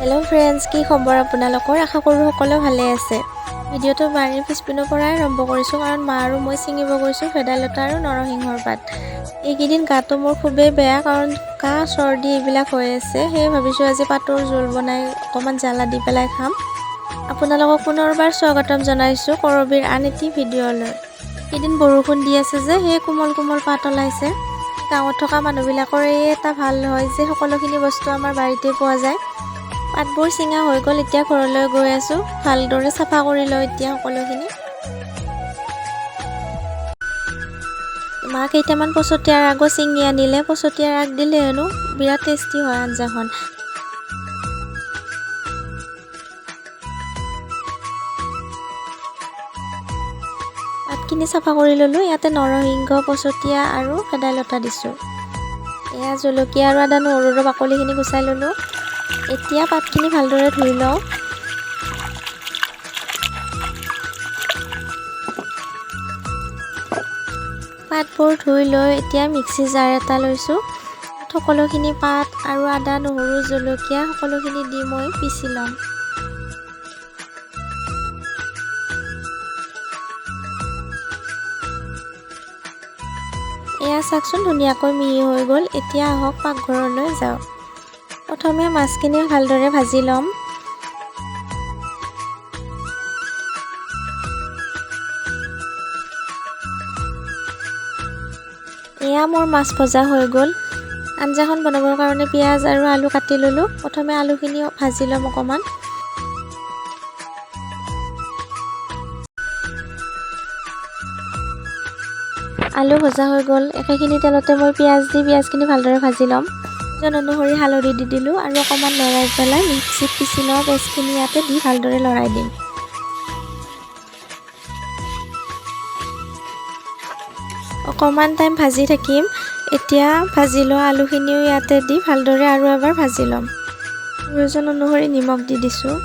Hello friends की खबर আপোনালোকৰ আশা কৰো সকলো ভালে আছে। ভিডিওটো বাৰীৰ পিছপিনৰ পৰাই আৰম্ভ কৰিছো কাৰণ মা আৰু মই ছিঙিব গৈছো ভেদাইলতা আৰু নৰসিংহৰ পাত। এইকেইদিন গাটো মোৰ খুবেই বেয়া কাৰণ কাহ চৰ্দি এইবিলাক হৈ আছে। সেই ভাবিছো আজি পাতৰ জোল বনাই অকমান জ্বালা দি পেলাই খাম। আপোনালোকক পুনৰবাৰ স্বাগতম জনাইছো কৰবীৰ আন এটি ভিডিঅ'লৈ। এদিন বৰষুণ দি আছে যে সেই কোমল কোমল পাত ওলাইছে। গাঁৱত থকা মানুহবিলাকৰ এই এটা ভাল হয় যে সকলোখিনি বস্তু আমাৰ বাৰীতে পোৱা যায়। পাতবোৰ চিঙা হৈ গ'ল, এতিয়া ঘৰলৈ গৈ আছো। ভালদৰে চাফা কৰি লওঁ এতিয়া সকলোখিনি। মা কেইটামান পচতীয়াৰ আগ চিঙি আনিলে, পচতীয়াৰ আগ দিলে হেনো বিৰাট টেষ্টি হয় আঞ্জাখন। পাতখিনি চাফা কৰি ল'লোঁ। ইয়াতে নৰসিংহ, পচতীয়া আৰু ভেদাইলতা দিছোঁ। এয়া জলকীয়া আৰু আদা নহৰুৰ বাকলিখিনি গুচাই ল'লোঁ। এতিয়া পাতখিনি ভালদৰে ধুই লওঁ। পাতবোৰ ধুই লৈ এতিয়া মিক্সি জাৰ এটা লৈছোঁ। সকলোখিনি পাত আৰু আদা নহৰু জলকীয়া সকলোখিনি দি মই পিচি ল'ম। এয়া চাওকচোন ধুনীয়াকৈ মিহি হৈ গ'ল। এতিয়া আহক পাকঘৰলৈ যাওঁ। প্ৰথমে মাছখিনি ভালদৰে ভাজি ল'ম। এয়া মোৰ মাছ ভজা হৈ গ'ল। আঞ্জাখন বনাবৰ কাৰণে পিঁয়াজ আৰু আলু কাটি ল'লোঁ। প্ৰথমে আলুখিনি ভাজি ল'ম অকণমান। আলু ভজা হৈ গ'ল। একেখিনি তেলতে মই পিঁয়াজখিনি ভালদৰে ভাজি ল'ম। অনুসৰি হালধি দি দিলোঁ আৰু অকণমান লৰাই পেলাই মিক্সিত পিচি লওঁ। পেষ্টখিনি ইয়াতে দি ভালদৰে লৰাই দিম। অকণমান টাইম ভাজি থাকিম। এতিয়া ভাজি লোৱা আলুখিনিও ইয়াতে দি ভালদৰে আৰু এবাৰ ভাজি ল'ম। প্ৰয়োজন অনুসৰি নিমখ দি দিছোঁ।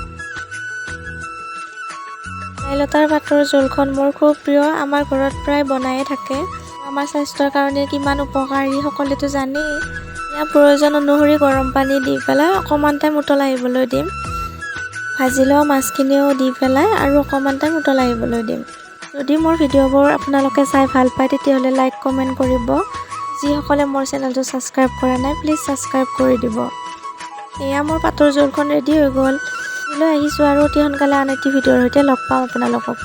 ভেদাইলতাৰ পাতৰ জোলখন মোৰ খুব প্ৰিয়। আমাৰ ঘৰত প্ৰায় বনায়ে থাকে। আমাৰ স্বাস্থ্যৰ কাৰণে কিমান উপকাৰী সকলোতো জানেই। ইয়াৰ প্ৰয়োজন অনুসৰি গৰম পানী দি পেলাই অকণমান টাইম উতলাই আহিবলৈ দিম। ভাজি লোৱা মাছখিনিও দি পেলাই আৰু অকণমান টাইম উতলাই আহিবলৈ দিম। যদি মোৰ ভিডিঅ'বোৰ আপোনালোকে চাই ভাল পায় তেতিয়াহ'লে লাইক কমেণ্ট কৰিব। যিসকলে মোৰ চেনেলটো ছাবস্ক্ৰাইব কৰা নাই প্লিজ ছাবস্ক্ৰাইব কৰি দিব। এয়া মোৰ পাতৰ জোলখন ৰেডি হৈ গ'ল। লৈ আহিছোঁ আৰু অতি সোনকালে আন এটি ভিডিঅ'ৰ সৈতে লগ পাম আপোনালোকক।